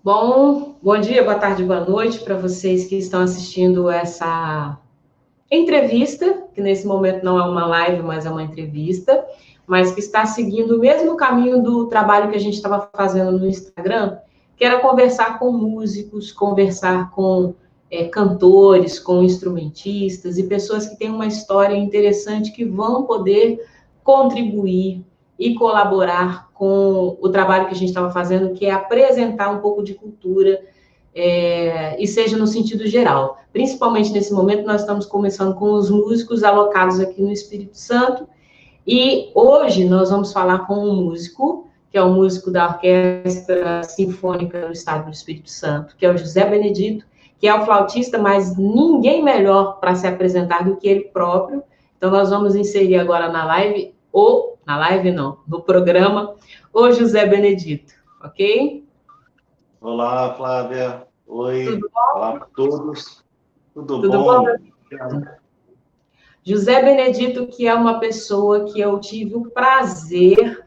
Bom dia, boa tarde, boa noite para vocês que estão assistindo essa entrevista, que nesse momento não é uma live, mas é uma entrevista, mas que está seguindo o mesmo caminho do trabalho que a gente estava fazendo no Instagram, que era conversar com músicos, conversar com cantores, com instrumentistas e pessoas que têm uma história interessante que vão poder contribuir e colaborar com o trabalho que a gente estava fazendo, que é apresentar um pouco de cultura, e seja no sentido geral. Principalmente nesse momento, nós estamos começando com os músicos alocados aqui no Espírito Santo, e hoje nós vamos falar com um músico, que é o músico da Orquestra Sinfônica do Estado do Espírito Santo, que é o José Benedito, que é o flautista, mas ninguém melhor para se apresentar do que ele próprio. Então, nós vamos inserir agora na live, ou na live não, no programa, o José Benedito, ok? Olá, Flávia. Oi. Tudo bom? Olá para todos. Tudo Tudo bom? bom? José Benedito, que é uma pessoa que eu tive o prazer,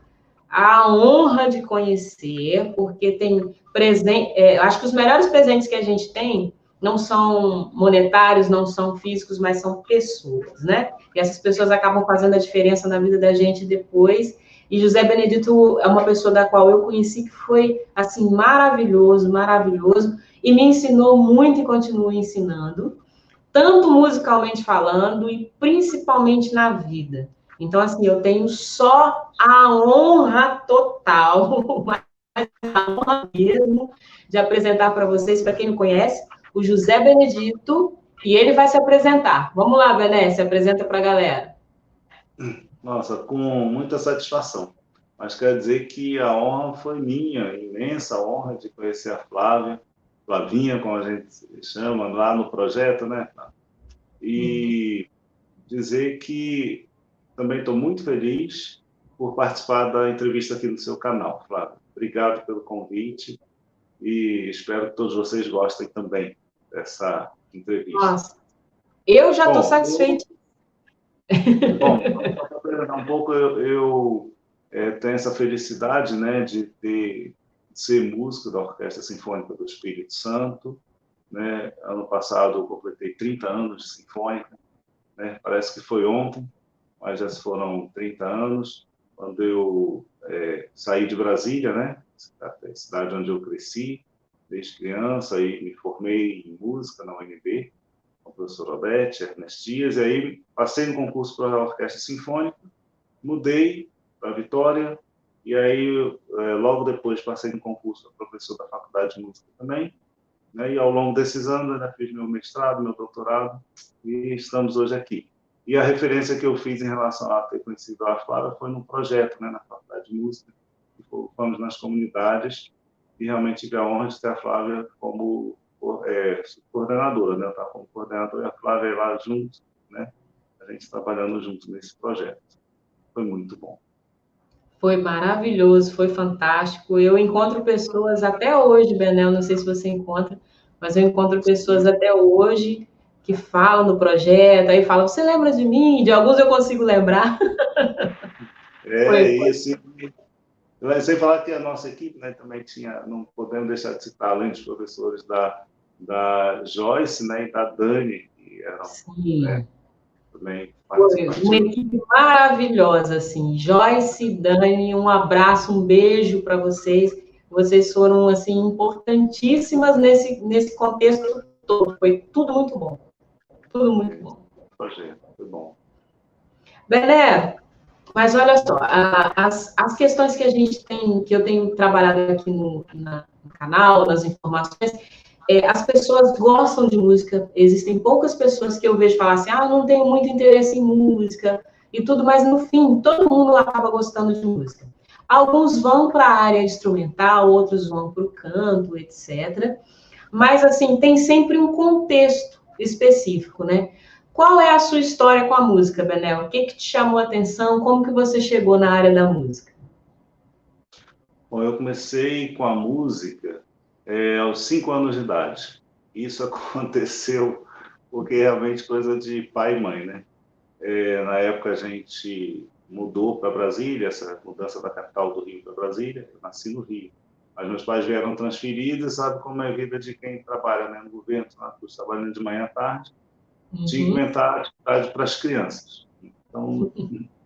a honra de conhecer, porque tem presente. Acho que os melhores presentes que a gente tem não são monetários, não são físicos, mas são pessoas, né? E essas pessoas acabam fazendo a diferença na vida da gente depois. E José Benedito é uma pessoa da qual eu conheci que foi, assim, maravilhoso, maravilhoso, e me ensinou muito e continua ensinando, tanto musicalmente falando e principalmente na vida. Então, assim, eu tenho só a honra total, a honra mesmo, de apresentar para vocês, para quem não conhece, o José Benedito, e ele vai se apresentar. Vamos lá, Bené, se apresenta para a galera. Nossa, com muita satisfação. Mas quero dizer que a honra foi minha, imensa honra de conhecer a Flávia, Flavinha, como a gente chama, lá no projeto, né? E dizer que também estou muito feliz por participar da entrevista aqui no seu canal, Flávia. Obrigado pelo convite e espero que todos vocês gostem também dessa entrevista. Nossa, eu já estou satisfeita. Bom, para apresentar um pouco, eu tenho essa felicidade, né, de ser músico da Orquestra Sinfônica do Espírito Santo, né? Ano passado eu completei 30 anos de sinfônica, né? Parece que foi ontem, mas já foram 30 anos, quando eu saí de Brasília, né, a cidade onde eu cresci desde criança, e me formei em música na UNB, com o professor Odete, Ernest Dias, e aí passei no concurso para a Orquestra Sinfônica, mudei para Vitória, e aí logo depois passei no concurso para professor da Faculdade de Música também, né, e ao longo desses anos ainda fiz meu mestrado, meu doutorado, e estamos hoje aqui. E a referência que eu fiz em relação a ter conhecido a Flávia foi num projeto, né, na Faculdade de Música, que fomos nas comunidades, e realmente tive a honra de ter a Flávia como coordenadora, né? Eu estava como coordenadora e a Flávia lá junto, né? A gente trabalhando junto nesse projeto. Foi muito bom. Foi maravilhoso, foi fantástico. Eu encontro pessoas até hoje, Benel, não sei se você encontra, mas eu encontro pessoas até hoje que falam do projeto, aí falam, você lembra de mim? De alguns eu consigo lembrar. Isso. Sem falar que a nossa equipe, né, também tinha, não podemos deixar de citar, além dos professores da Joyce, né, e da Dani, que eram, né, também participativos. Foi uma equipe maravilhosa, assim. Joyce, Dani, um abraço, um beijo para vocês. Vocês foram, assim, importantíssimas nesse contexto todo. Foi tudo muito bom. Tudo muito bom. Foi bom. Bené, mas olha só, as questões que a gente tem, que eu tenho trabalhado aqui no canal, nas informações, as pessoas gostam de música, existem poucas pessoas que eu vejo falar assim, não tenho muito interesse em música e tudo, mas no fim, todo mundo acaba gostando de música. Alguns vão para a área instrumental, outros vão para o canto, etc. Mas, assim, tem sempre um contexto específico, né? Qual é a sua história com a música, Benel? O que te chamou a atenção? Como que você chegou na área da música? Bom, eu comecei com a música aos 5 anos de idade. Isso aconteceu porque realmente coisa de pai e mãe, né? Na época a gente mudou para Brasília, essa mudança da capital do Rio para Brasília, eu nasci no Rio. Mas meus pais vieram transferidos, sabe como é a vida de quem trabalha, né, no governo, trabalhando de manhã à tarde, tinha que inventar atividade para as crianças. Então,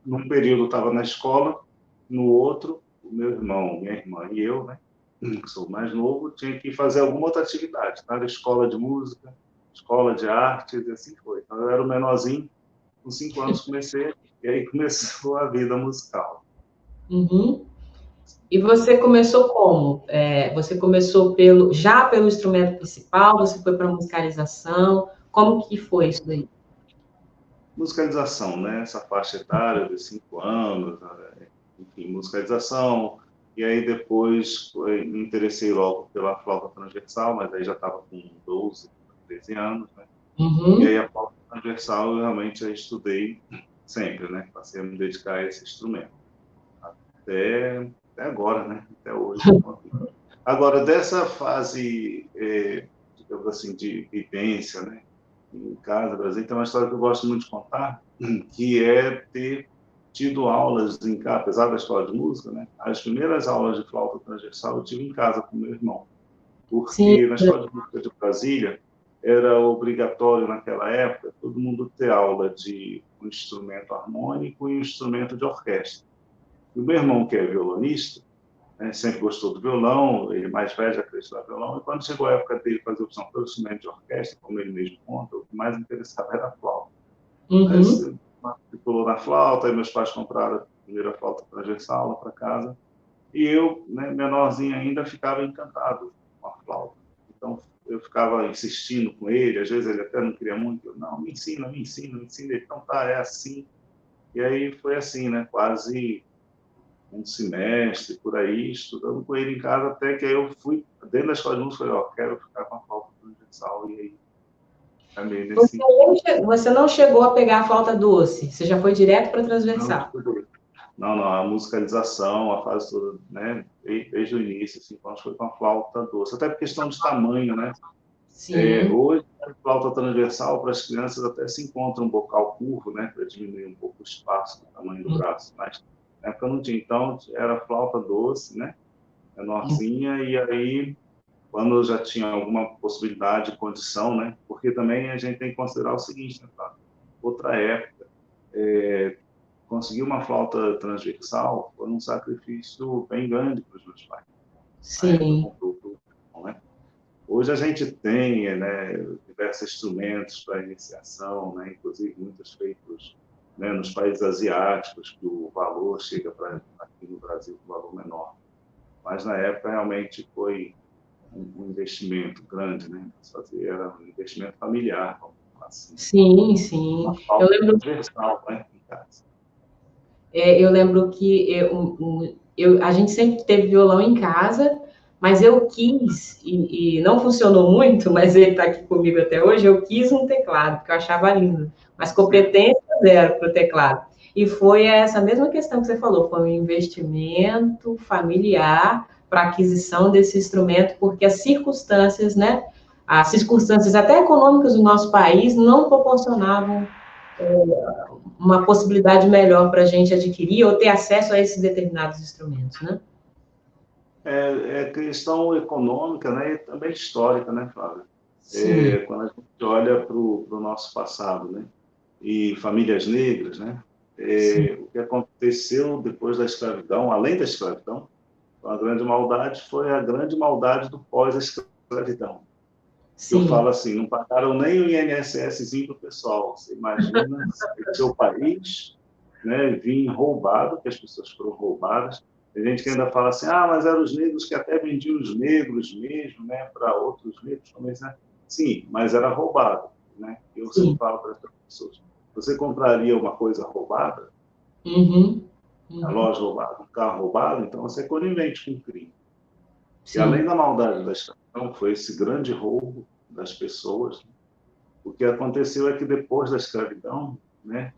num período eu estava na escola, no outro, o meu irmão, minha irmã e eu, né, que sou mais novo, tinha que fazer alguma outra atividade. Tá? Era escola de música, escola de artes, e assim foi. Então, eu era o menorzinho, com 5 anos comecei, e aí começou a vida musical. Uhum. E você começou como? Você começou já pelo instrumento principal, você foi para musicalização, como que foi isso daí? Musicalização, né? Essa faixa etária de 5 anos, enfim, musicalização. E aí depois me interessei logo pela flauta transversal, mas aí já estava com 12, 13 anos, né? E aí a flauta transversal eu realmente já estudei sempre, né? Passei a me dedicar a esse instrumento. Até agora, né? Até hoje. Agora, dessa fase, digamos assim, de vivência, né? Em casa, Brasil, tem uma história que eu gosto muito de contar, que é ter tido aulas em casa, apesar da escola de música, né? As primeiras aulas de flauta transversal eu tive em casa com meu irmão, Sim. porque na escola de música de Brasília era obrigatório naquela época todo mundo ter aula de um instrumento harmônico e um instrumento de orquestra. E o meu irmão, que é violonista, né, sempre gostou do violão, ele mais velho já queria estudar violão, e quando chegou a época dele fazer opção pelo instrumento de orquestra, como ele mesmo conta, o que mais interessava era a flauta. Mas matriculou na flauta, aí meus pais compraram a primeira flauta transversal lá para casa, e eu, né, menorzinho ainda, ficava encantado com a flauta. Então, eu ficava insistindo com ele, às vezes ele até não queria muito, eu, não, me ensina, me ensina, me ensina. Ele, então tá, é assim. E aí foi assim, né, quase um semestre, por aí, estudando com ele em casa, até que aí eu fui, dentro da escola de música, falei, ó, quero ficar com a flauta transversal, e aí também nesse... Você não chegou a pegar a flauta doce, você já foi direto para a transversal. Não, a musicalização, a fase toda, né, desde o início, assim, quando foi com a flauta doce, até por questão de tamanho, né? Sim. Hoje, a flauta transversal, para as crianças, até se encontra um bocal curvo, né, para diminuir um pouco o espaço do tamanho do braço, mas na época não tinha, então era flauta doce, né, menorzinha, e aí, quando eu já tinha alguma possibilidade, condição, né, porque também a gente tem que considerar o seguinte, né, tá? Outra época, conseguir uma flauta transversal foi um sacrifício bem grande para os meus pais. Sim. Né? Hoje a gente tem, né, diversos instrumentos para iniciação, né, inclusive muitos feitos, né, nos países asiáticos, que o valor chega para aqui no Brasil com um valor menor. Mas na época realmente foi um investimento grande, né? Era um investimento familiar, vamos falar assim. Sim, sim. Uma flauta transversal, né, em casa. Eu lembro que a gente sempre teve violão em casa, mas eu quis, e não funcionou muito, mas ele está aqui comigo até hoje, eu quis um teclado, porque eu achava lindo, mas competência zero para o teclado. E foi essa mesma questão que você falou, foi um investimento familiar para aquisição desse instrumento, porque as circunstâncias, né, as circunstâncias até econômicas do nosso país não proporcionavam uma possibilidade melhor para a gente adquirir ou ter acesso a esses determinados instrumentos, né? É questão econômica, né, e também histórica, né, Flávia? Sim. Quando a gente olha para o nosso passado, né, e famílias negras, né, o que aconteceu depois da escravidão, além da escravidão, a grande maldade foi a grande maldade do pós-escravidão. Eu falo assim, não pagaram nem o INSSzinho para o pessoal. Você imagina o seu país, né, vir roubado, que as pessoas foram roubadas. Tem gente que ainda fala assim, mas eram os negros que até vendiam os negros mesmo, né, para outros negros também, né? Sim, mas era roubado, né? Eu sempre falo para as pessoas, você compraria uma coisa roubada? A loja roubada, um carro roubado? Então você é conivente com o crime. E além da maldade da escravidão, foi esse grande roubo das pessoas. O que aconteceu é que depois da escravidão, né,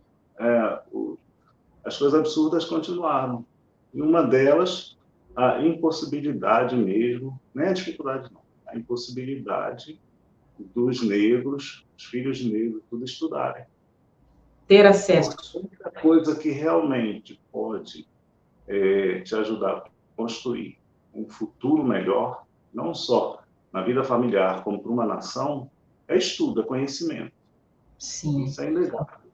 as coisas absurdas continuaram. E uma delas, a impossibilidade mesmo, nem a dificuldade não, a impossibilidade dos negros, os filhos negros, tudo estudarem. Ter acesso. Porque a única coisa que realmente pode te ajudar a construir um futuro melhor, não só na vida familiar, como para uma nação, é estudo, é conhecimento. Sim. Isso é inegável.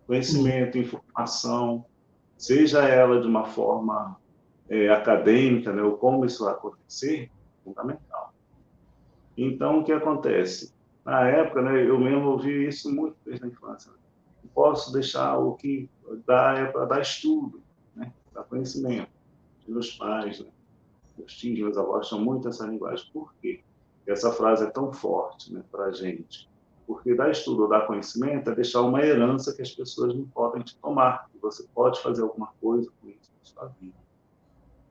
Conhecimento, informação, seja ela de uma forma acadêmica, né, ou como isso vai acontecer, é fundamental. Então, o que acontece? Na época, né, eu mesmo ouvi isso muito desde a infância. Não posso deixar o que dá é para dar estudo, né, dar conhecimento. Meus pais, né, meus tios, meus avós tinham muito essa linguagem. Por quê? Essa frase é tão forte, né, para a gente. Porque dar estudo ou dar conhecimento é deixar uma herança que as pessoas não podem te tomar. E você pode fazer alguma coisa com isso na sua vida.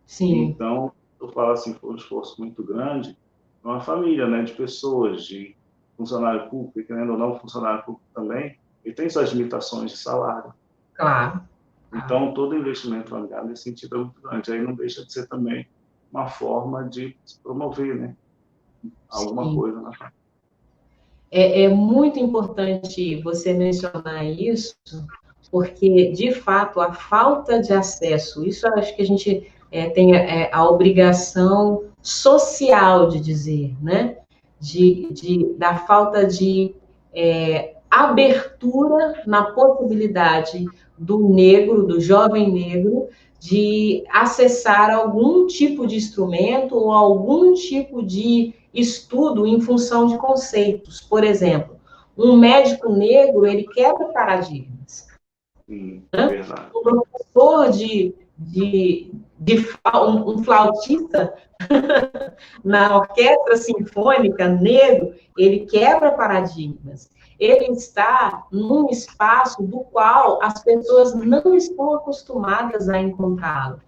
Sim. Então, eu falo assim, foi um esforço muito grande, uma família, né, de pessoas, de funcionário público, e querendo ou não, funcionário público também, ele tem suas limitações de salário. Claro. Então, todo investimento familiar nesse sentido é muito grande. Aí não deixa de ser também uma forma de se promover, né, alguma Sim. coisa na família. É muito importante você mencionar isso, porque, de fato, a falta de acesso, isso eu acho que a gente tem a obrigação social de dizer, né? Da falta de abertura na possibilidade do negro, do jovem negro, de acessar algum tipo de instrumento ou algum tipo de estudo em função de conceitos. Por exemplo, um médico negro, ele quebra paradigmas. Verdade. Um professor um flautista na orquestra sinfônica negro, ele quebra paradigmas. Ele está num espaço do qual as pessoas não estão acostumadas a encontrá-lo.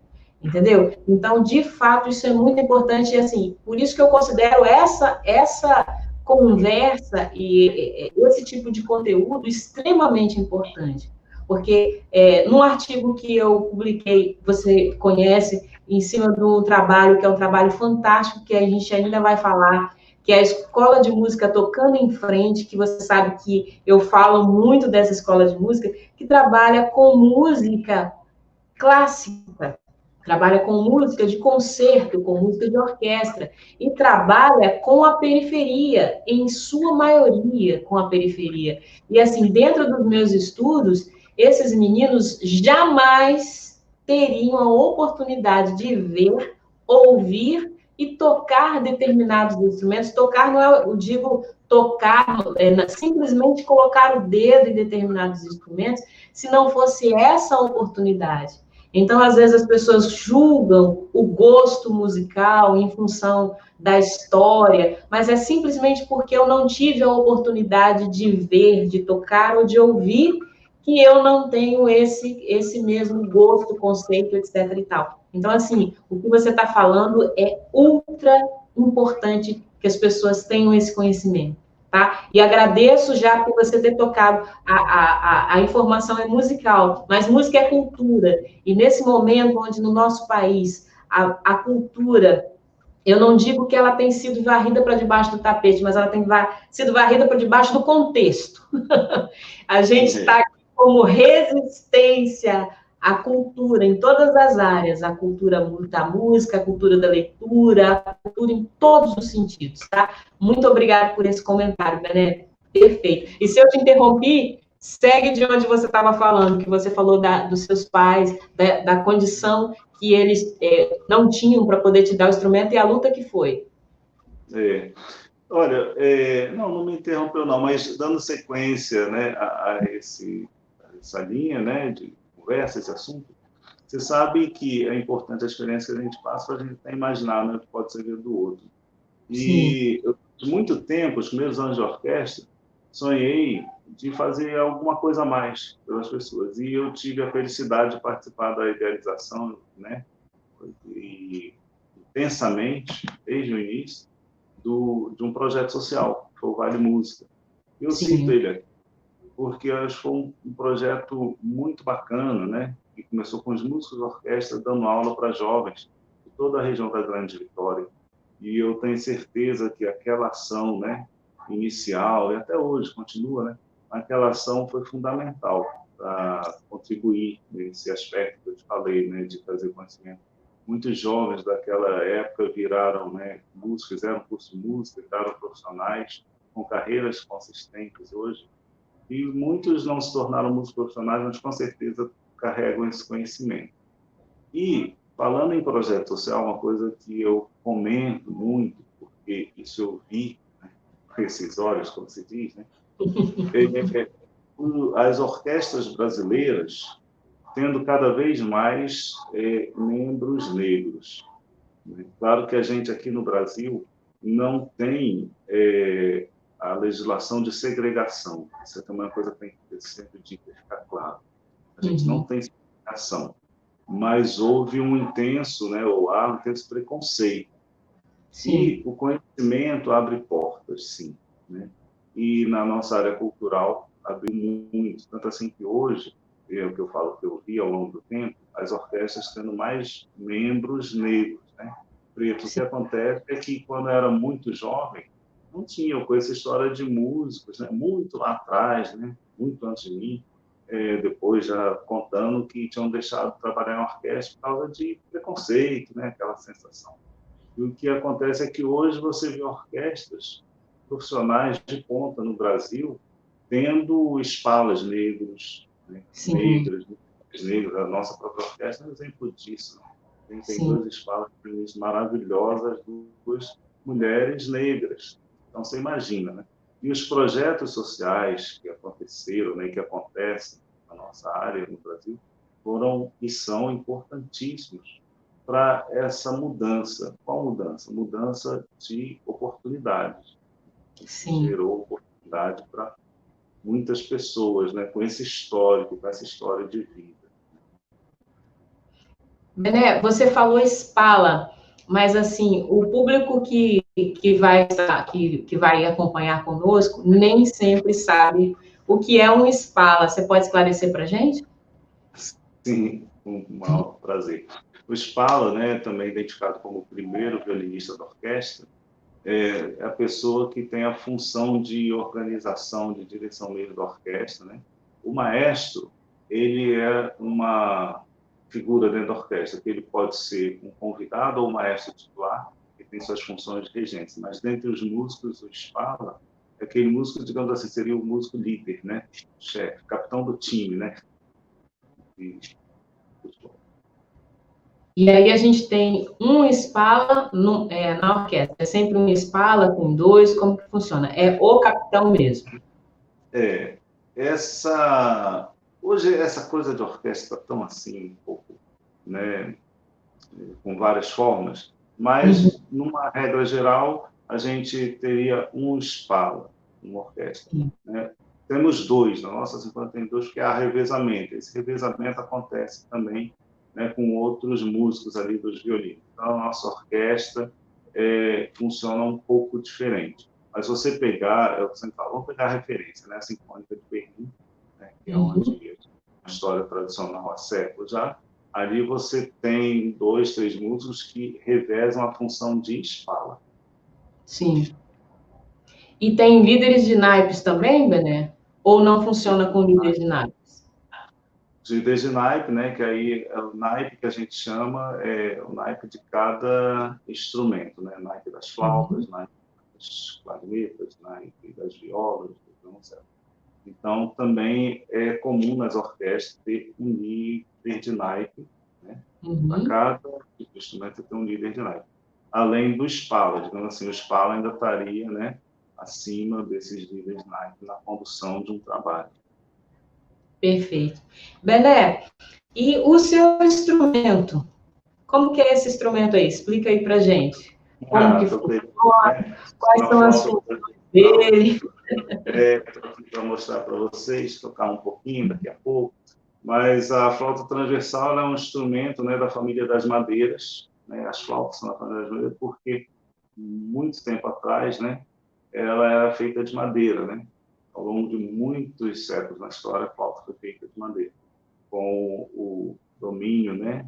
Entendeu? Então, de fato, isso é muito importante, e assim, por isso que eu considero essa conversa e esse tipo de conteúdo extremamente importante. Porque num artigo que eu publiquei, você conhece, em cima do trabalho, que é um trabalho fantástico, que a gente ainda vai falar, que é a Escola de Música Tocando em Frente, que você sabe que eu falo muito dessa escola de música, que trabalha com música clássica, trabalha com música de concerto, com música de orquestra, e trabalha com a periferia, em sua maioria com a periferia. E assim, dentro dos meus estudos, esses meninos jamais teriam a oportunidade de ver, ouvir e tocar determinados instrumentos. Tocar não é, eu digo tocar, simplesmente colocar o dedo em determinados instrumentos, se não fosse essa oportunidade. Então, às vezes, as pessoas julgam o gosto musical em função da história, mas é simplesmente porque eu não tive a oportunidade de ver, de tocar ou de ouvir, que eu não tenho esse mesmo gosto, conceito, etc. e tal. Então, assim, o que você está falando é ultra importante que as pessoas tenham esse conhecimento. Tá? E agradeço já por você ter tocado. A informação é musical, mas música é cultura. E nesse momento onde no nosso país a cultura, eu não digo que ela tem sido varrida para debaixo do tapete, mas ela tem sido varrida para debaixo do contexto. A gente está aqui como resistência à cultura em todas as áreas, a cultura da música, a cultura da leitura, a cultura em todos os sentidos, tá? Muito obrigada por esse comentário, Bené. Perfeito. E se eu te interrompi, segue de onde você estava falando, que você falou dos seus pais, da condição que eles não tinham para poder te dar o instrumento e a luta que foi. Olha, não me interrompeu não, mas dando sequência, né, a essa linha, né, de conversa, esse assunto, você sabe que é importante a experiência que a gente passa para a gente até imaginar, né, o que pode ser do outro. E eu, de muito tempo, os primeiros anos de orquestra, sonhei de fazer alguma coisa a mais pelas pessoas. E eu tive a felicidade de participar da idealização, né, e intensamente, desde o início, de um projeto social, que foi o Vale Música. Eu cito ele aqui, porque acho que foi um projeto muito bacana, né? Que começou com os músicos da orquestra dando aula para jovens de toda a região da Grande Vitória. E eu tenho certeza que aquela ação, né, inicial, e até hoje continua, né? Aquela ação foi fundamental para contribuir nesse aspecto que eu te falei, né, de trazer conhecimento muitos jovens daquela época viraram, né, músicos, fizeram curso de música, viraram profissionais com carreiras consistentes hoje. E muitos não se tornaram músicos profissionais, mas com certeza carregam esse conhecimento. E, falando em projeto social, uma coisa que eu comento muito, porque isso eu vi, né, com esses olhos, como se diz, né? As orquestras brasileiras tendo cada vez mais membros negros, né? Claro que a gente aqui no Brasil não tem a legislação de segregação. Isso é também uma coisa que tem que ser sempre dita, ficar claro. A gente não tem segregação, mas houve um intenso, né, ou há um intenso preconceito. Sim. E o conhecimento abre portas, sim, né? E na nossa área cultural abriu muito, tanto assim que hoje, o que eu falo que eu vi ao longo do tempo, as orquestras tendo mais membros negros, né? Preto. O que acontece é que quando eu era muito jovem, não tinha, eu conheço a história de músicos, né? Muito lá atrás, né? Muito antes de mim, depois já contando que tinham deixado de trabalhar em orquestra por causa de preconceito, né? Aquela sensação. E o que acontece é que hoje você vê orquestras profissionais de ponta no Brasil tendo espalas negros, né? Negras, a nossa própria orquestra é um exemplo disso. Né? Tem duas espalas maravilhosas, duas mulheres negras. Então, você imagina, né? E os projetos sociais que aconteceram, né, que acontecem na nossa área no Brasil, foram e são importantíssimos para essa mudança. Qual mudança? Mudança de oportunidades. Gerou oportunidade para muitas pessoas, né, com esse histórico, com essa história de vida. Bené, você falou Spala, mas assim, o público que vai acompanhar conosco nem sempre sabe o que é um Spala. Você pode esclarecer para a gente? Sim, com o maior prazer. O Spala, né, também identificado como o primeiro violinista da orquestra, é a pessoa que tem a função de organização, de direção mesmo da orquestra, né? O maestro, ele é uma figura dentro da orquestra, que ele pode ser um convidado ou um maestro titular, que tem suas funções de regência, mas dentre os músicos, o Spala é aquele músico, digamos assim, seria o músico líder, né? Chefe, capitão do time, né? E aí a gente tem um Spala na orquestra. É sempre um Spala com dois, como que funciona? É o capitão mesmo. Hoje essa coisa de orquestra tão assim, um pouco, né, com várias formas, mas numa regra geral a gente teria um Spala, uma orquestra, né? Temos dois, na nossa sinfonia tem dois, que é a revezamento. Esse revezamento acontece também, né, com outros músicos ali dos violinos. Então, a nossa orquestra funciona um pouco diferente. Mas você pegar, eu sempre falo, vamos pegar a referência, né, a Sinfônica de Berlim, né, que é onde a história tradicional há séculos já, ali você tem 2, 3 músicos que revezam a função de Spala. Sim. E tem líderes de naipes também, Bené? Ou não funciona com líderes de naipes? Líderes de naipe, né, que aí é o naipe que a gente chama o naipe de cada instrumento, né? Naipe das flautas, naipe das clarinetas, naipe das violas, do violoncelo. Então, também é comum nas orquestras ter um líder de naipe, né? Para cada instrumento ter um líder de naipe. Além do Spala, digamos assim, o Spala ainda estaria, né, acima desses líderes de naipe na condução de um trabalho. Perfeito. Bené, e o seu instrumento? Como que é esse instrumento aí? Explica aí pra gente. Como que funciona? Quais são as funções dele? Para mostrar para vocês, tocar um pouquinho daqui a pouco. Mas a flauta transversal é um instrumento, né, da família das madeiras, né? As flautas são da família das madeiras porque muito tempo atrás, né, ela era feita de madeira, né? Ao longo de muitos séculos na história, a flauta foi feita de madeira. Com o domínio, né,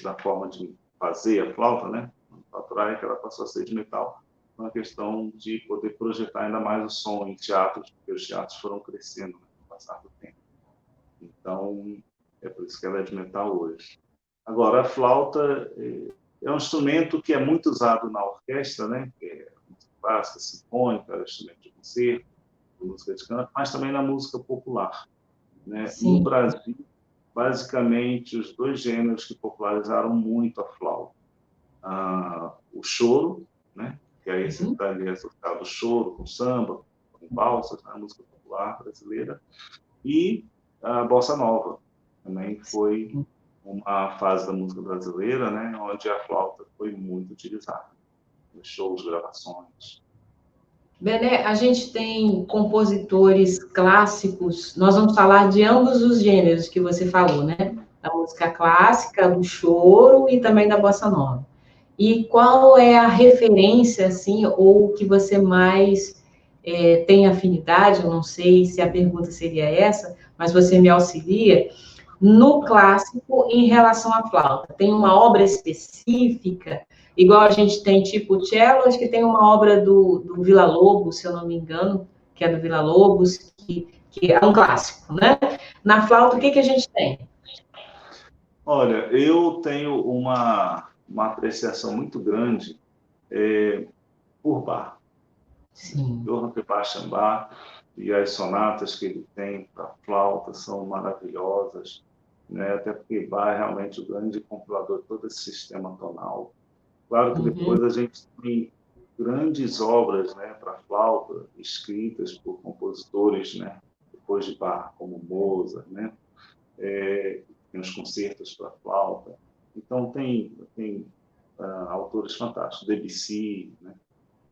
da forma de fazer a flauta, né, manufaturar, que ela passou a ser de metal, uma questão de poder projetar ainda mais o som em teatros, porque os teatros foram crescendo, né, com o passar do tempo. Então, é por isso que ela é de metal hoje. Agora, a flauta é um instrumento que é muito usado na orquestra, né? Que é música clássica, sinfônica, instrumento de concerto, música de canto, mas também na música popular, né? No Sim. Brasil, basicamente, os dois gêneros que popularizaram muito a flauta. O choro, né? Que aí você está ali associado ao choro, com samba, com valsas, na música popular brasileira, e a bossa nova. Também foi uma fase da música brasileira, né? Onde a flauta foi muito utilizada, nos shows, gravações. Bené, a gente tem compositores clássicos, nós vamos falar de ambos os gêneros que você falou, né? Da música clássica, do choro e também da bossa nova. E qual é a referência, assim, ou o que você mais tem afinidade? Eu não sei se a pergunta seria essa, mas você me auxilia no clássico em relação à flauta. Tem uma obra específica, igual a gente tem tipo o cello, acho que tem uma obra do Villa-Lobos, se eu não me engano, que é do Villa-Lobos, que é um clássico, né? Na flauta, o que, que a gente tem? Olha, eu tenho uma apreciação muito grande por Bach. Sim. Johann Sebastian Bach e as sonatas que ele tem para flauta são maravilhosas, né? Até porque Bach é realmente o grande compilador de todo esse sistema tonal. Claro que depois a gente tem grandes obras, né, para flauta, escritas por compositores, né, depois de Bach, como Mozart, né? Tem os concertos para flauta. Então, tem autores fantásticos, Debussy, né?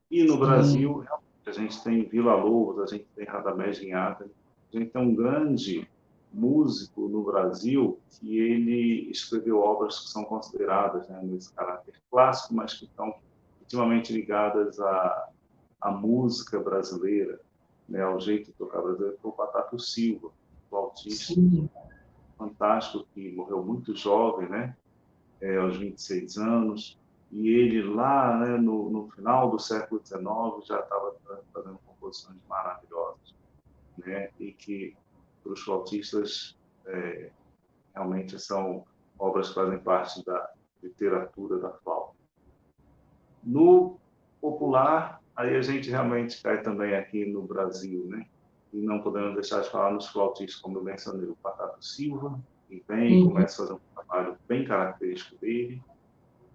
E no Brasil, a gente tem Villa-Lobos, a gente tem Radamés Guinhata, a gente tem um grande músico no Brasil que ele escreveu obras que são consideradas, né, nesse caráter clássico, mas que estão intimamente ligadas à música brasileira, né, ao jeito de tocar brasileiro, foi o Patato Silva, flautista fantástico, que morreu muito jovem, né, aos 26 anos, e ele lá, né, no final do século XIX já estava fazendo composições maravilhosas, né, e que para os flautistas realmente são obras que fazem parte da literatura da flauta. No popular, aí a gente realmente cai também aqui no Brasil, né, e não podemos deixar de falar nos flautistas, como eu mencionei, o Patato Silva, que vem e começa a fazer um trabalho bem característico dele,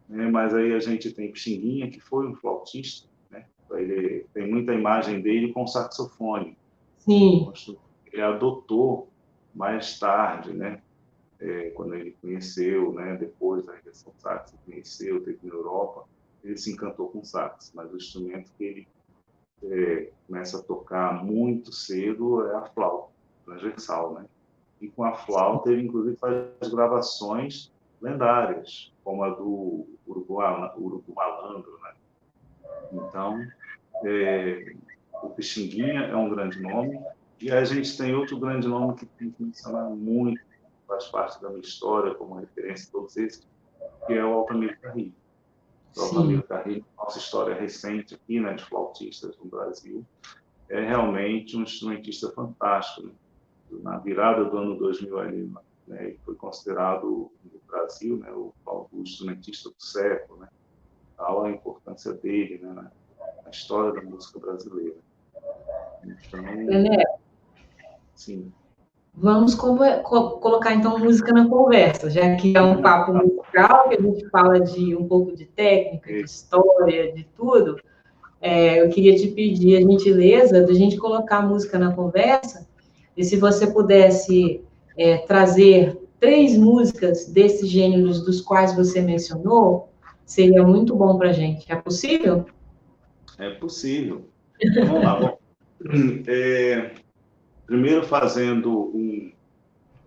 né? Mas aí a gente tem Pixinguinha, que foi um flautista, né? Ele tem muita imagem dele com saxofone. Sim. Ele adotou mais tarde, né? Quando ele conheceu, né? Depois da invenção do sax, ele conheceu, teve na Europa, ele se encantou com sax, mas o instrumento que ele começa a tocar muito cedo é a flauta transversal, né? E com a flauta ele inclusive faz gravações lendárias, como a do Urubu Malandro, né? Então, o Pixinguinha é um grande nome, e a gente tem outro grande nome que tem que mencionar muito, faz parte da minha história como referência a todos esses, que é o Altamiro Carrilho. O Altamiro Carrilho, nossa história recente aqui, né, de flautistas no Brasil, é realmente um instrumentista fantástico, né? Na virada do ano 2000, ele, né, ele foi considerado no Brasil, né, o instrumentista do século, né? Tal a importância dele, né, na história da música brasileira. Então, Bené, sim. vamos colocar então música na conversa, já que é um papo musical, que a gente fala de um pouco de técnica, de história, de tudo. Eu queria te pedir a gentileza de a gente colocar a música na conversa, e se você pudesse trazer 3 músicas desses gêneros dos quais você mencionou, seria muito bom para a gente. É possível? É possível. Então, vamos lá. Bom, primeiro fazendo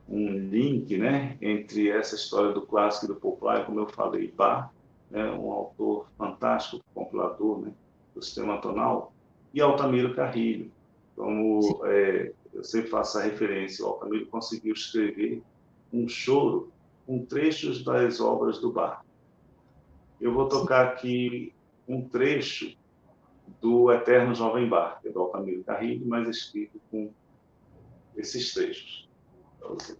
um link, né, entre essa história do clássico e do popular, como eu falei, Bach, né, um autor fantástico, compilador, né, do sistema tonal, e Altamiro Carrilho. Como eu sempre faço a referência, o Altamiro conseguiu escrever um choro com trechos das obras do Bach. Eu vou tocar aqui um trecho do Eterno Jovem Bach, que é do Altamiro Carrilho, mas escrito com esses trechos. Para você.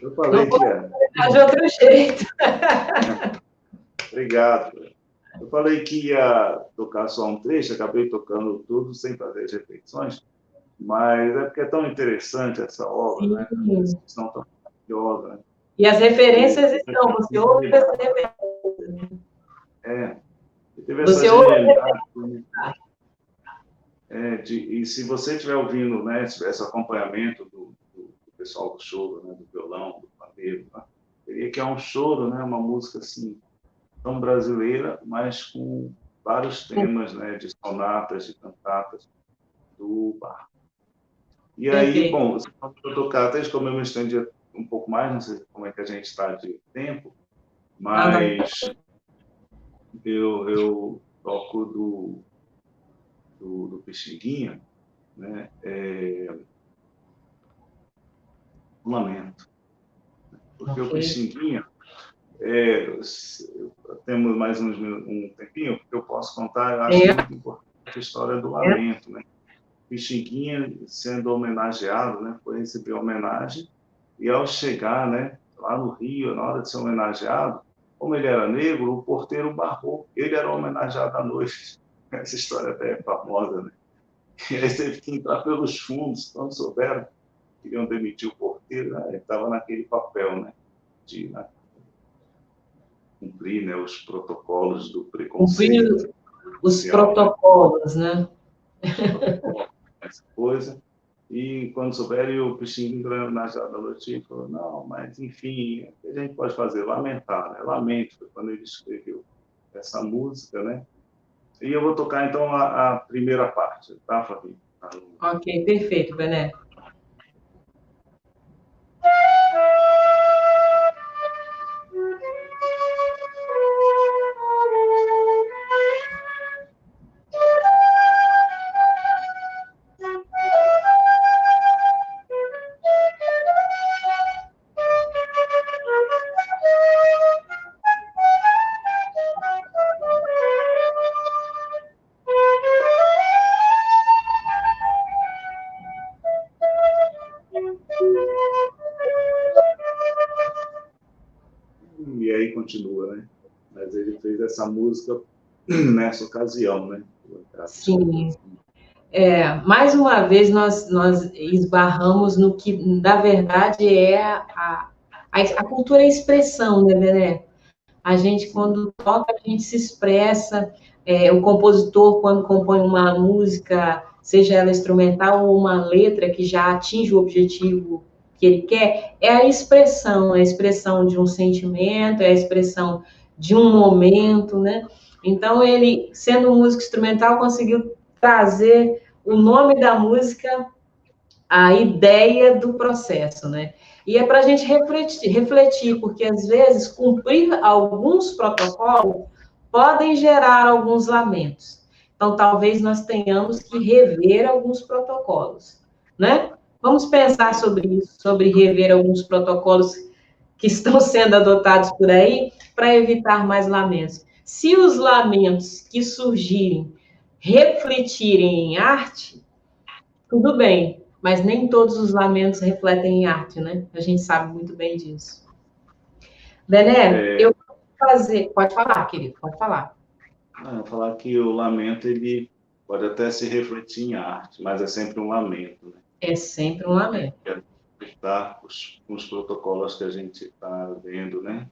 Eu falei que é. De outro jeito. Obrigado. Eu falei que ia tocar só um trecho, acabei tocando tudo sem fazer as repetições, mas é porque é tão interessante essa obra, né? A descrição tão maravilhosa, né? E as referências estão, você ouve essa referência. Teve essa genialidade. E se você estiver ouvindo, né, esse acompanhamento do pessoal do choro, né, do violão, do pandeiro, né, teria que é um choro, né, uma música assim tão brasileira, mas com vários temas, né, de sonatas, de cantatas do Bach. E aí, bom, se eu tocar, até como eu me estendi um pouco mais, não sei como é que a gente está de tempo, mas eu toco do Pixinguinha, né, um lamento. Porque o Pixinguinha, temos mais um tempinho, porque eu posso contar, eu acho muito importante a história do lamento, né? Pixinguinha sendo homenageado, né? Foi receber homenagem, e ao chegar, né, lá no Rio, na hora de ser homenageado, como ele era negro, o porteiro barrou, ele era homenageado à noite. Essa história até é famosa, né? E aí teve que entrar pelos fundos, quando souberam, queriam demitir o porteiro, né? Ele estava naquele papel, né, de cumprir, né, os protocolos do preconceito. Cumprir os protocolos, né? Essa coisa. E quando souberam, o Pixinguinha entrou na da noite e falou, não, mas enfim, o que a gente pode fazer? Lamentar, né? Lamento, foi quando ele escreveu essa música, né? E eu vou tocar, então, a primeira parte, tá, Fabinho? Ok, perfeito, Bené. E aí continua, né? Mas ele fez essa música nessa ocasião, né? Sim. Mais uma vez, nós esbarramos no que, na verdade, é a cultura é expressão, né, Bené? A gente, quando toca, a gente se expressa. O compositor, quando compõe uma música, seja ela instrumental ou uma letra que já atinge o objetivo que ele quer, é a expressão de um sentimento, é a expressão de um momento, né? Então, ele, sendo um músico instrumental, conseguiu trazer o nome da música, a ideia do processo, né? E é para a gente refletir, porque às vezes cumprir alguns protocolos podem gerar alguns lamentos. Então, talvez nós tenhamos que rever alguns protocolos, né? Vamos pensar sobre isso, sobre rever alguns protocolos que estão sendo adotados por aí para evitar mais lamentos. Se os lamentos que surgirem refletirem em arte, tudo bem, mas nem todos os lamentos refletem em arte, né? A gente sabe muito bem disso. Bené, eu vou fazer... Pode falar, querido, pode falar. Falar que o lamento, ele pode até se refletir em arte, mas é sempre um lamento, né? É sempre um lamento. Respeitar os protocolos que a gente está vendo, né?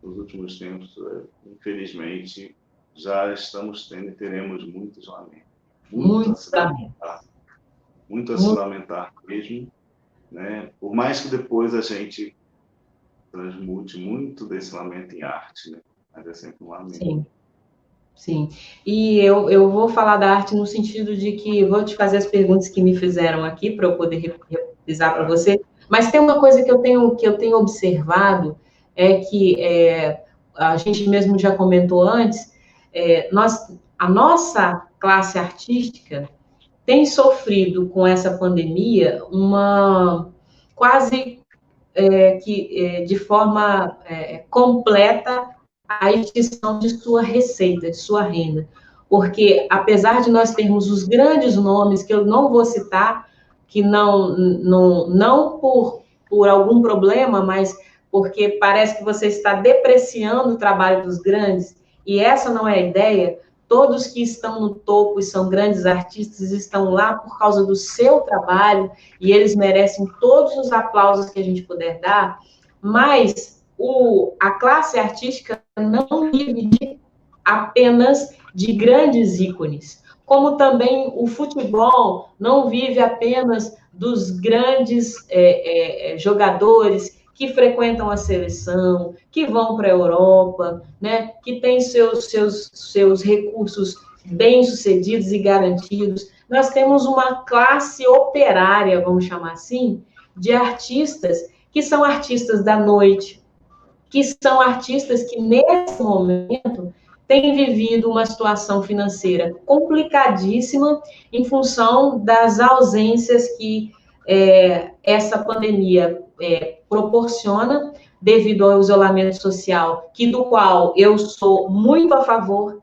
Nos últimos tempos, infelizmente, já estamos tendo e teremos muitos lamentos. Muito a se lamentar. Muito a se lamentar mesmo, né? Por mais que depois a gente transmute muito desse lamento em arte, né? Mas é sempre um lamento. Sim. Sim, e eu vou falar da arte no sentido de que vou te fazer as perguntas que me fizeram aqui para eu poder revisar para você, mas tem uma coisa que eu tenho observado, é que a gente mesmo já comentou antes, a nossa classe artística tem sofrido com essa pandemia uma quase de forma completa a extinção de sua receita, de sua renda. Porque, apesar de nós termos os grandes nomes, que eu não vou citar, que não por por algum problema, mas porque parece que você está depreciando o trabalho dos grandes, e essa não é a ideia. Todos que estão no topo e são grandes artistas estão lá por causa do seu trabalho, e eles merecem todos os aplausos que a gente puder dar, mas a classe artística não vive apenas de grandes ícones, como também o futebol não vive apenas dos grandes jogadores que frequentam a seleção, que vão para a Europa, né, que têm seus recursos bem-sucedidos e garantidos. Nós temos uma classe operária, vamos chamar assim, de artistas que são artistas da noite, que são artistas que, nesse momento, têm vivido uma situação financeira complicadíssima em função das ausências que essa pandemia proporciona devido ao isolamento social, do qual eu sou muito a favor,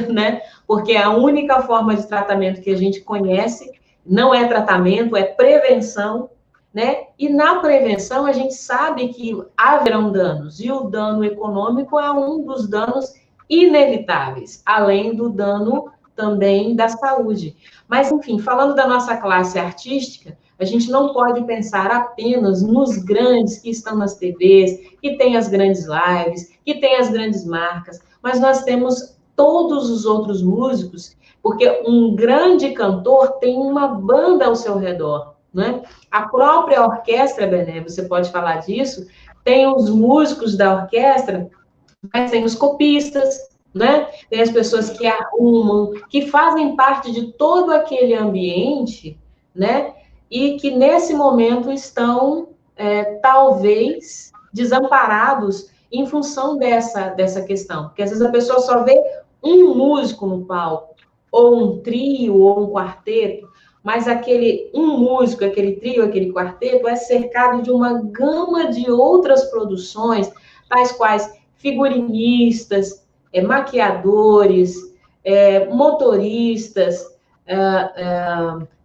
né? Porque é a única forma de tratamento que a gente conhece, não é tratamento, é prevenção, né? E na prevenção a gente sabe que haverão danos, e o dano econômico é um dos danos inevitáveis, além do dano também da saúde. Mas, enfim, falando da nossa classe artística, a gente não pode pensar apenas nos grandes que estão nas TVs, que tem as grandes lives, que tem as grandes marcas, mas nós temos todos os outros músicos, porque um grande cantor tem uma banda ao seu redor, né? A própria orquestra, Bené, você pode falar disso, tem os músicos da orquestra, mas tem os copistas, né? Tem as pessoas que arrumam, que fazem parte de todo aquele ambiente, né? E que nesse momento estão, talvez, desamparados em função dessa questão. Porque às vezes a pessoa só vê um músico no palco, ou um trio, ou um quarteto, mas aquele um músico, aquele trio, aquele quarteto é cercado de uma gama de outras produções, tais quais figurinistas, maquiadores, motoristas,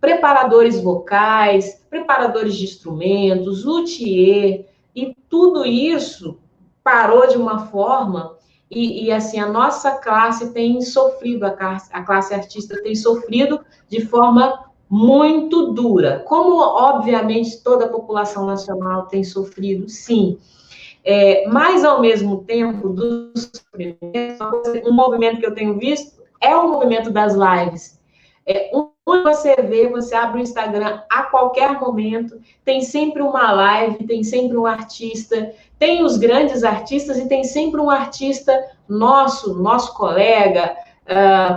preparadores vocais, preparadores de instrumentos, luthier, e tudo isso parou de uma forma, e assim, a nossa classe tem sofrido, a classe artista tem sofrido de forma muito dura, como obviamente toda a população nacional tem sofrido, sim. Mas, ao mesmo tempo, um movimento que eu tenho visto é o movimento das lives. Onde você vê, você abre o Instagram a qualquer momento, tem sempre uma live, tem sempre um artista, tem os grandes artistas e tem sempre um artista nosso colega,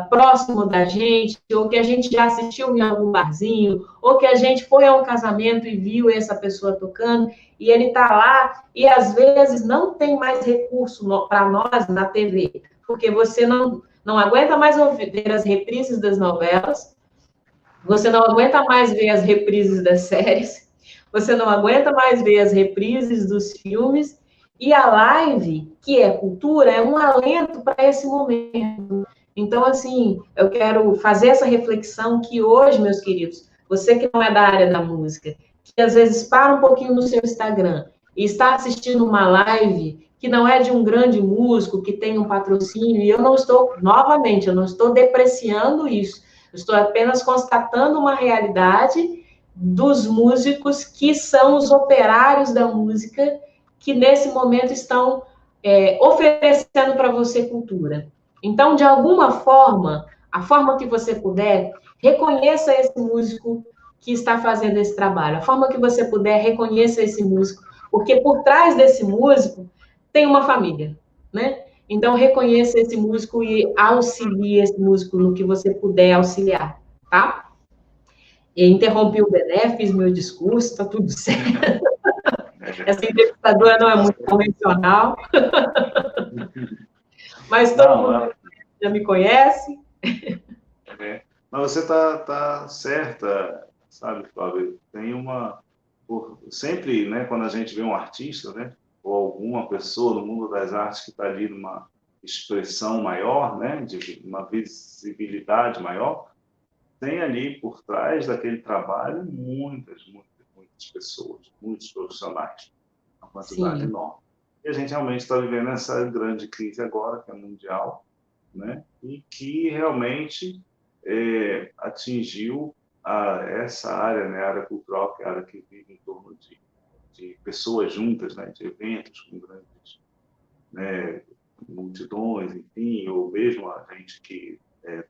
próximo da gente, ou que a gente já assistiu em algum barzinho, ou que a gente foi a um casamento e viu essa pessoa tocando, e ele está lá, e às vezes não tem mais recurso para nós na TV, porque você não aguenta mais ver as reprises das novelas, você não aguenta mais ver as reprises das séries, você não aguenta mais ver as reprises dos filmes, e a live, que é cultura, é um alento para esse momento. Então, assim, eu quero fazer essa reflexão que hoje, meus queridos, você que não é da área da música, que às vezes para um pouquinho no seu Instagram e está assistindo uma live que não é de um grande músico, que tem um patrocínio, e eu não estou, novamente, eu não estou depreciando isso, eu estou apenas constatando uma realidade dos músicos que são os operários da música, que nesse momento estão oferecendo para você cultura. Então, de alguma forma, a forma que você puder, reconheça esse músico que está fazendo esse trabalho. A forma que você puder, reconheça esse músico, porque por trás desse músico tem uma família, né? Então, reconheça esse músico e auxilie esse músico no que você puder auxiliar, tá? Eu interrompi o Bené, fiz meu discurso, tá tudo certo. Essa entrevistadora não é muito convencional. Mas todo mundo já me conhece. Mas você está certa, sabe, Flávio? Tem sempre, né, quando a gente vê um artista, né, ou alguma pessoa no mundo das artes que está ali numa expressão maior, né, de uma visibilidade maior, tem ali por trás daquele trabalho muitas muitas pessoas, muitos profissionais, uma quantidade Sim, enorme. E a gente realmente está vivendo essa grande crise agora, que é mundial, né? E que realmente atingiu essa área, né, a área cultural, que é a área que vive em torno de pessoas juntas, né, de eventos com grandes, né, multidões, enfim, ou mesmo a gente que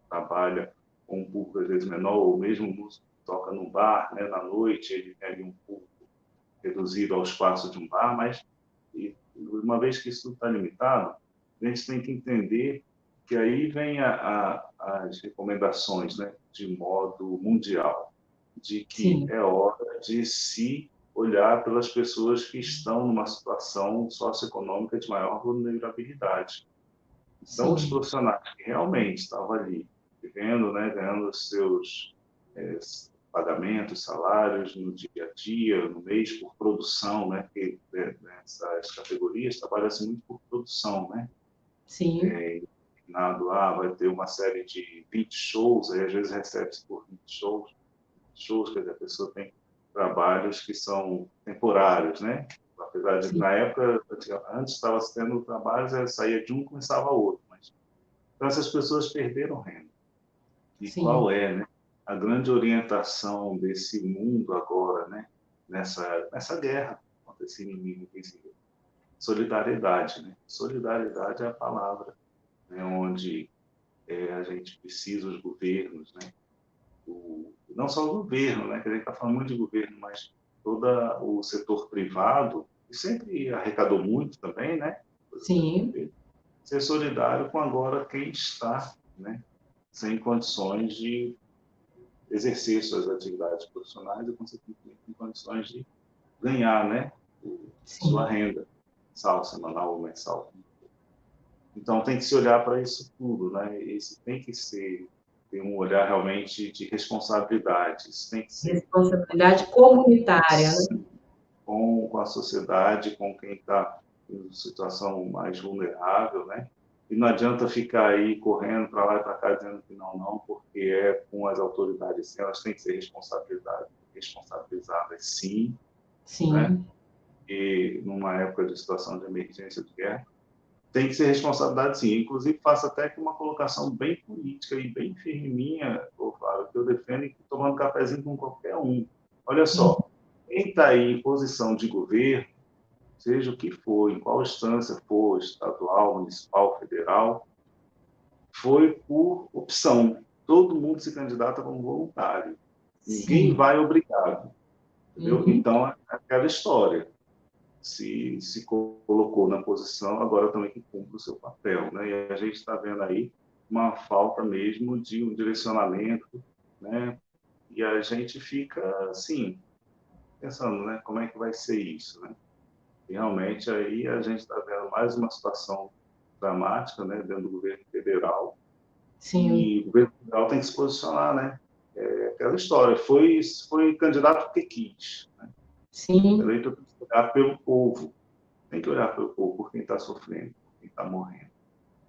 trabalha com um público às vezes menor, ou mesmo um músico que toca num bar, né, na noite, ele tem ali um público reduzido ao espaço de um bar, mas uma vez que isso está limitado, a gente tem que entender que aí vem as recomendações, né, de modo mundial, de que sim, é hora de se olhar pelas pessoas que estão numa situação socioeconômica de maior vulnerabilidade. Então, os sim, profissionais que realmente estavam ali, vivendo, né, ganhando os seus eh, pagamentos, salários no dia a dia, no mês, por produção, né, porque nessas categorias trabalha-se muito por produção, né? sim, Vai ter uma série de 20 shows, aí às vezes recebe-se por 20 shows, quer dizer, a pessoa tem trabalhos que são temporários, né? Apesar de, sim, na época, antes estava tendo trabalhos, saía de um e começava outro, mas então essas pessoas perderam renda. E sim, qual é, né, a grande orientação desse mundo agora, né, nessa guerra contra esse inimigo invisível? Solidariedade, né? Solidariedade é a palavra, né, onde a gente precisa, os governos, né, não só o governo, né, que a gente está falando muito de governo, mas todo o setor privado, que sempre arrecadou muito também, né, sim, ser solidário com agora quem está, né, sem condições de exercer suas atividades profissionais e, consequentemente, em condições de ganhar, né, sua sim. renda, semanal ou mensal. Então, tem que se olhar para isso tudo, né? Isso tem que ter um olhar realmente de responsabilidade. Isso tem que ser Responsabilidade comunitária, né? com a sociedade, com quem está em situação mais vulnerável, né? E não adianta ficar aí correndo para lá e para cá dizendo que não, porque é com as autoridades, sim, elas têm que ser responsabilizadas, sim, né? Sim, E numa época de situação de emergência de guerra, tem que ser responsabilidade, sim. Inclusive, faço até que uma colocação bem política e bem firme minha, Fábio, que eu defendo e tomando cafezinho com qualquer um. Olha uhum, só, quem está aí em posição de governo, seja o que for, em qual instância for, estadual, municipal, federal, foi por opção. Todo mundo se candidata como voluntário. Ninguém sim, vai obrigado, entendeu? uhum, Então, é aquela história. Se colocou na posição, agora também que cumpre o seu papel, né? E a gente está vendo aí uma falta mesmo de um direcionamento, né? E a gente fica, assim, pensando, né? Como é que vai ser isso, né? E realmente aí a gente está vendo mais uma situação dramática, né? Dentro do governo federal, sim, e o governo federal tem que se posicionar, né? É aquela história, foi candidato porque quis, né? sim. Eleito tem que olhar pelo povo, tem que olhar pelo povo, por quem está sofrendo, por quem está morrendo.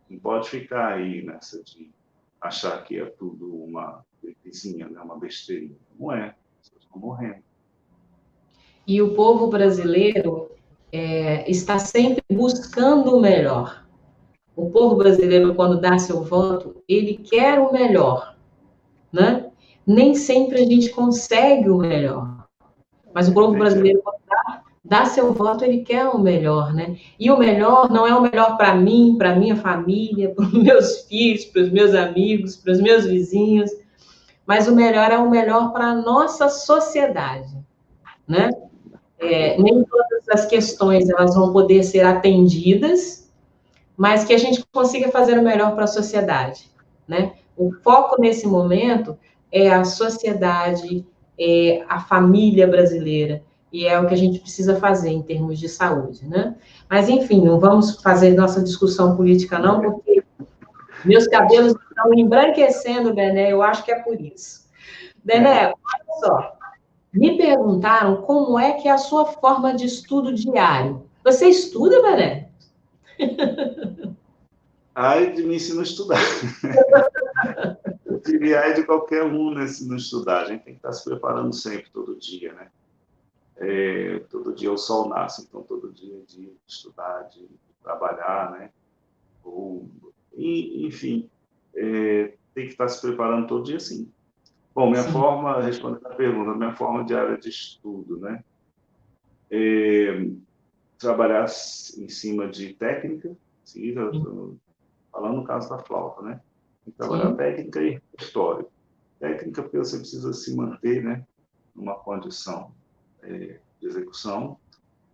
Não pode ficar aí nessa de achar que é tudo uma vizinha, né? Uma besteirinha. Não é, as pessoas estão morrendo. E o povo brasileiro está sempre buscando o melhor. O povo brasileiro, quando dá seu voto, ele quer o melhor, né? Nem sempre a gente consegue o melhor, mas o povo Tem que ser. brasileiro, quando dá seu voto, ele quer o melhor, né? E o melhor não é o melhor para mim, para minha família, para os meus filhos, para os meus amigos, para os meus vizinhos, mas o melhor é o melhor para a nossa sociedade, né? Nem todas as questões elas vão poder ser atendidas, mas que a gente consiga fazer o melhor para a sociedade, né? O foco nesse momento é a sociedade, é a família brasileira, e é o que a gente precisa fazer em termos de saúde, né? Mas, enfim, não vamos fazer nossa discussão política, não, porque meus cabelos estão embranquecendo, Bené, eu acho que é por isso. Bené, olha só, me perguntaram como é que é a sua forma de estudo diário. Você estuda, Bené? Ai de mim se não estudar. Eu diria ai de qualquer um se não estudar. A gente tem que estar se preparando sempre, todo dia, né? todo dia o sol nasce, então todo dia é dia de estudar, de trabalhar, né? Enfim, tem que estar se preparando todo dia, sim. Bom, respondendo a pergunta, minha forma diária de estudo, né? Trabalhar em cima de técnica, sim, falando no caso da flauta, né? Tem que trabalhar técnica e repertório. Técnica porque você precisa se manter, né, numa condição de execução,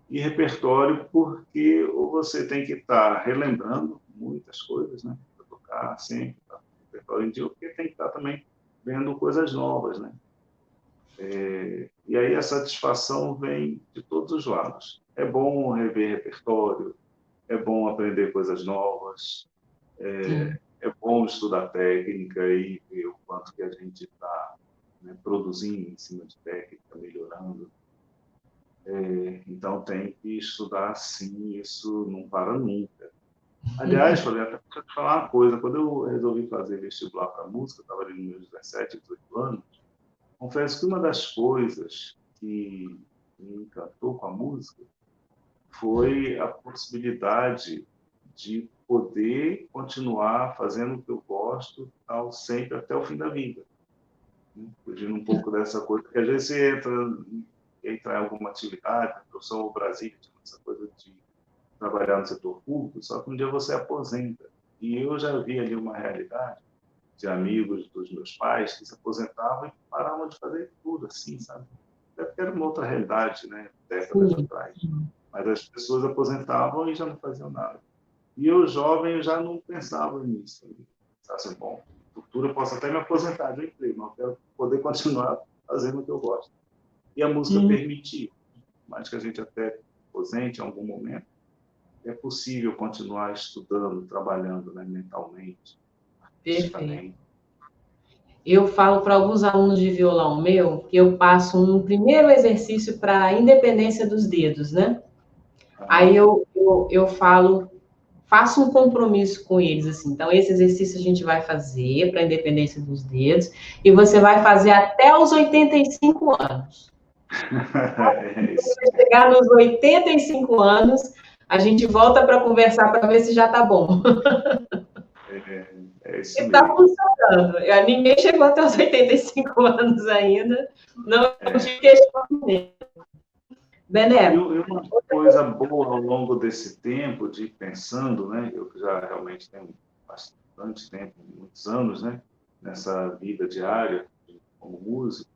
e repertório porque você tem que estar relembrando muitas coisas, né, para tocar sempre, tá? Repertório em dia, porque tem que estar também vendo coisas novas, né? E aí a satisfação vem de todos os lados. É bom rever repertório, é bom aprender coisas novas, é bom estudar técnica e ver o quanto que a gente está, né, produzindo em cima de técnica, melhorando. Então tem que estudar sim, isso não para nunca. Aliás, falei até para te falar uma coisa, quando eu resolvi fazer vestibular para música, eu estava ali nos meus 17, 18 anos, confesso que uma das coisas que me encantou com a música foi a possibilidade de poder continuar fazendo o que eu gosto, sempre até o fim da vida. Fugindo um pouco dessa coisa, porque às vezes você entra em alguma atividade, eu sou o Brasil, essa coisa de trabalhar no setor público, só que um dia você aposenta. E eu já vi ali uma realidade de amigos dos meus pais que se aposentavam e paravam de fazer tudo, assim, sabe? Até porque era uma outra realidade, né? Décadas atrás. Mas as pessoas aposentavam e já não faziam nada. E eu, jovem, eu já não pensava nisso. Assim, bom, no futuro eu posso até me aposentar de um emprego, mas eu quero poder continuar fazendo o que eu gosto. E a música permite, mas que a gente até aposente em algum momento, é possível continuar estudando, trabalhando, né, mentalmente, artisticamente. Eu falo para alguns alunos de violão meu que eu passo um primeiro exercício para a independência dos dedos, né? Aí eu falo, faço um compromisso com eles, assim. Então, esse exercício a gente vai fazer para a independência dos dedos e você vai fazer até os 85 anos. Quando chegar nos 85 anos, a gente volta para conversar para ver se já está bom. Isso está funcionando. Ninguém chegou até os 85 anos ainda. Não te questionamento. Bené. E uma coisa boa ao longo desse tempo, de ir pensando, né? Eu já realmente tenho bastante tempo, muitos anos, né? Nessa vida diária como músico,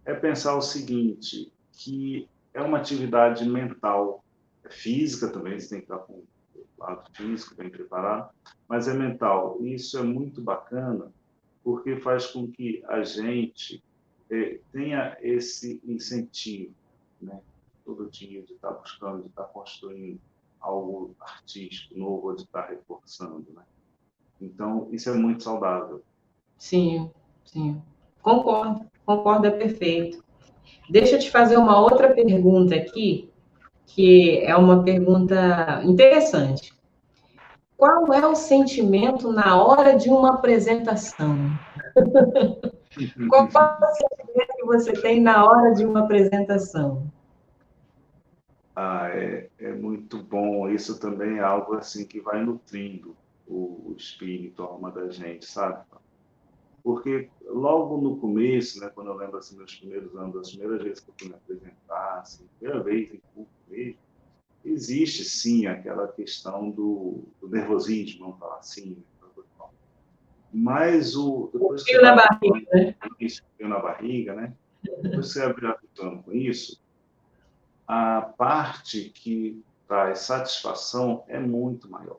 é pensar o seguinte, que é uma atividade mental, física também, você tem que estar com o lado físico bem preparado, mas é mental. E isso é muito bacana, porque faz com que a gente tenha esse incentivo, né? Todo dia de estar buscando, de estar construindo algo artístico novo, de estar reforçando, né? Então, isso é muito saudável. Sim, sim. Concordo, é perfeito. Deixa eu te fazer uma outra pergunta aqui, que é uma pergunta interessante. Qual é o sentimento na hora de uma apresentação? Qual é o sentimento que você tem na hora de uma apresentação? É muito bom. Isso também é algo assim que vai nutrindo o espírito, a alma da gente, sabe? Porque logo no começo, né, quando eu lembro assim, meus primeiros anos, as primeiras vezes que eu fui me apresentar, assim, primeira vez em público mesmo, existe sim aquela questão do nervosismo, vamos falar assim, né? Mas depois que você vai fio na barriga, né? Depois que você vai habituando com isso, a parte que traz satisfação é muito maior.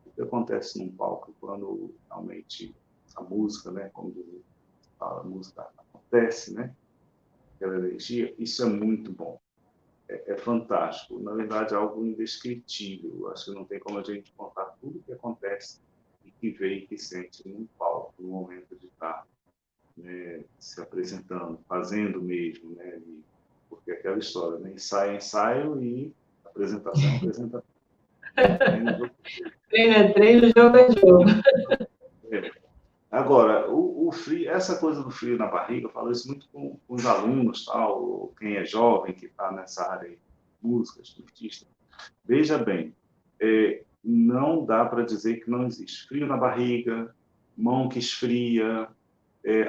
O que acontece num palco quando realmente a música, né, como a música acontece, né, aquela energia, isso é muito bom. É fantástico. Na verdade, é algo indescritível. Acho que não tem como a gente contar tudo o que acontece e que vê e que sente num palco, no momento de estar, né, se apresentando, fazendo mesmo, né, porque é aquela história, né, ensaio é ensaio e apresentação é apresentação. Treino é treino, jogo é jogo. Agora, o frio, essa coisa do frio na barriga, eu falo isso muito com os alunos, tal, ou quem é jovem, que está nessa área de música, instrumentista. Veja bem, não dá para dizer que não existe frio na barriga, mão que esfria,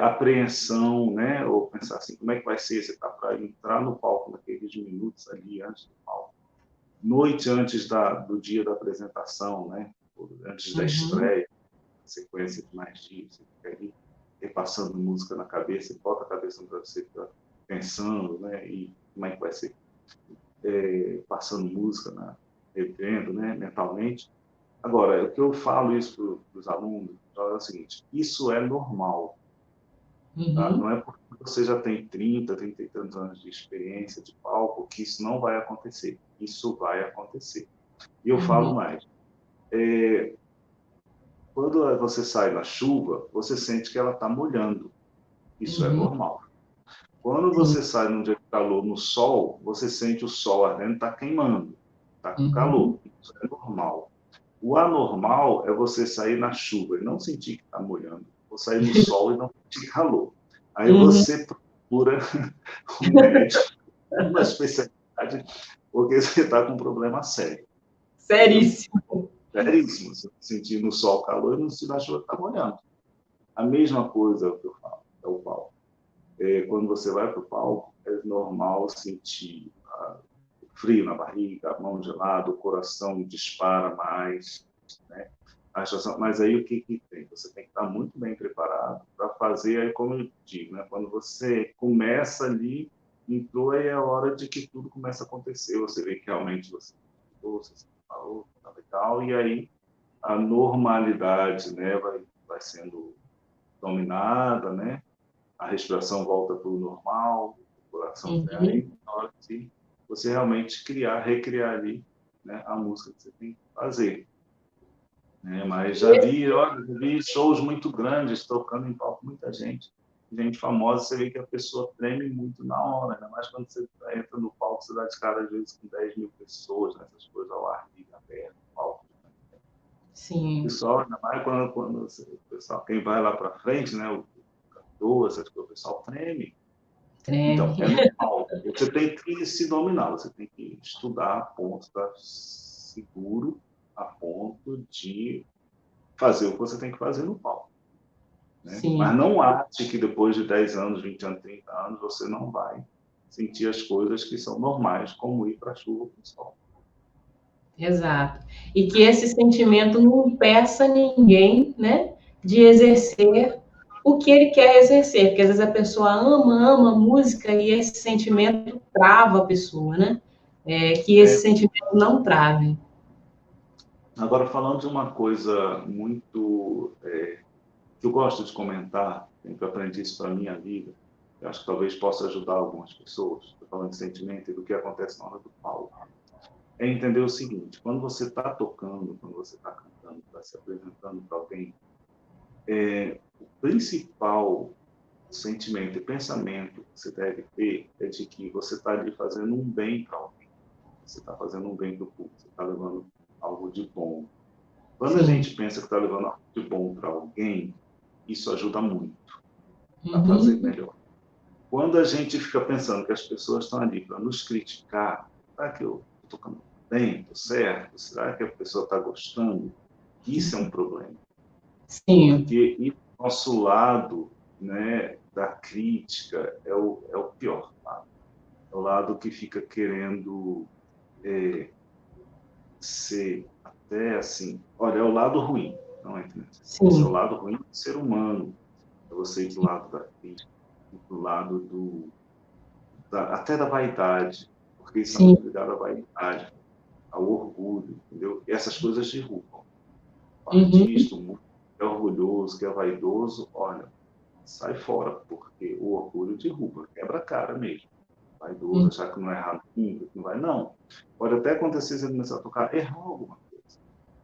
apreensão, né? Ou pensar assim, como é que vai ser? Você está para entrar no palco naqueles minutos ali antes do palco, noite antes do dia da apresentação, né? Antes da Uhum. estreia, sequência de mais dias, você fica ali repassando música na cabeça, bota a cabeça no travesseiro, fica pensando, né? E como é que vai ser passando música, revendo, né? Mentalmente. Agora, o que eu falo isso para os alunos é o seguinte: isso é normal, tá? Uhum. Não é porque você já tem 30 e tantos anos de experiência de palco que isso não vai acontecer. Isso vai acontecer. E eu falo Uhum. mais. Quando você sai na chuva, você sente que ela está molhando. Isso é Uhum. normal. Quando Sim. você sai num dia de calor no sol, você sente o sol ardendo, está queimando, está com Uhum. calor. Isso é normal. O anormal é você sair na chuva e não sentir que está molhando, ou sair no sol e não sentir calor. Aí Uhum. você procura um médico, uma especialidade, porque você está com um problema sério, entendeu? Seríssimo. Seríssimo. Você sentir no sol calor e não sentir na chuva que está molhando. A mesma coisa que eu falo, é o palco. Quando você vai para o palco, é normal sentir frio na barriga, a mão gelada, o coração dispara mais, né? Mas aí o que tem? Você tem que estar muito bem preparado para fazer, aí como eu digo, né? Quando você começa ali, entrou, aí é a hora de que tudo começa a acontecer, você vê que realmente você se falou, tal e tal, e aí a normalidade, né, vai sendo dominada, né? A respiração volta para o normal, o coração vai Uhum. aí, na hora de você realmente recriar ali, né, a música que você tem que fazer. Né? Mas já vi shows muito grandes, tocando em palco muita gente famosa, você vê que a pessoa treme muito na hora, ainda mais quando você entra no palco, você dá de cara às vezes com 10 mil pessoas, né, essas coisas ao ar livre, aberto, palco. O Sim. pessoal, ainda mais quando o pessoal, quem vai lá para frente, né, o cantor, essas coisas, o pessoal treme. Então, Treme. é normal. Você tem que se dominar, você tem que estudar a ponto, estar seguro a ponto de fazer o que você tem que fazer no palco. Né? Mas Sim. não ache que depois de 10 anos, 20 anos, 30 anos, você não vai sentir as coisas que são normais, como ir para a chuva ou para o sol. Exato. E que esse sentimento não impeça ninguém, né, de exercer o que ele quer exercer, porque às vezes a pessoa ama a música e esse sentimento trava a pessoa, né? Que esse É, sentimento não trave. agora, falando de uma coisa muito que eu gosto de comentar, que eu aprendi isso para a minha vida, eu acho que talvez possa ajudar algumas pessoas, estou falando de sentimento e do que acontece na hora do palco. É entender o seguinte: quando você está tocando, quando você está cantando, está se apresentando para alguém, o principal sentimento e pensamento que você deve ter é de que você está ali fazendo um bem para alguém, você está fazendo um bem para o público, você está levando algo de bom. Quando a Sim. gente pensa que está levando algo de bom para alguém, isso ajuda muito a fazer Uhum. melhor. Quando a gente fica pensando que as pessoas estão ali para nos criticar, será que eu estou tocando bem, estou certo? Será que a pessoa está gostando? Isso é um problema, Sim. porque ir para o nosso lado, né, da crítica é o pior lado. É o lado que fica querendo ser até assim. Olha, é o lado ruim, não é? Esse é o Sim. lado ruim do ser humano. É você ir para o lado da crítica, ir para o lado até da vaidade, porque isso é Sim. muito ligado à vaidade, ao orgulho, entendeu? E essas coisas derrubam. O Uhum. artista, o músico que é orgulhoso, que é vaidoso, olha, sai fora, porque o orgulho derruba, quebra a cara mesmo. Vaidoso, Uhum. achar que não é errado nunca, que não vai, não. Pode até acontecer você começar a tocar, errar alguma coisa.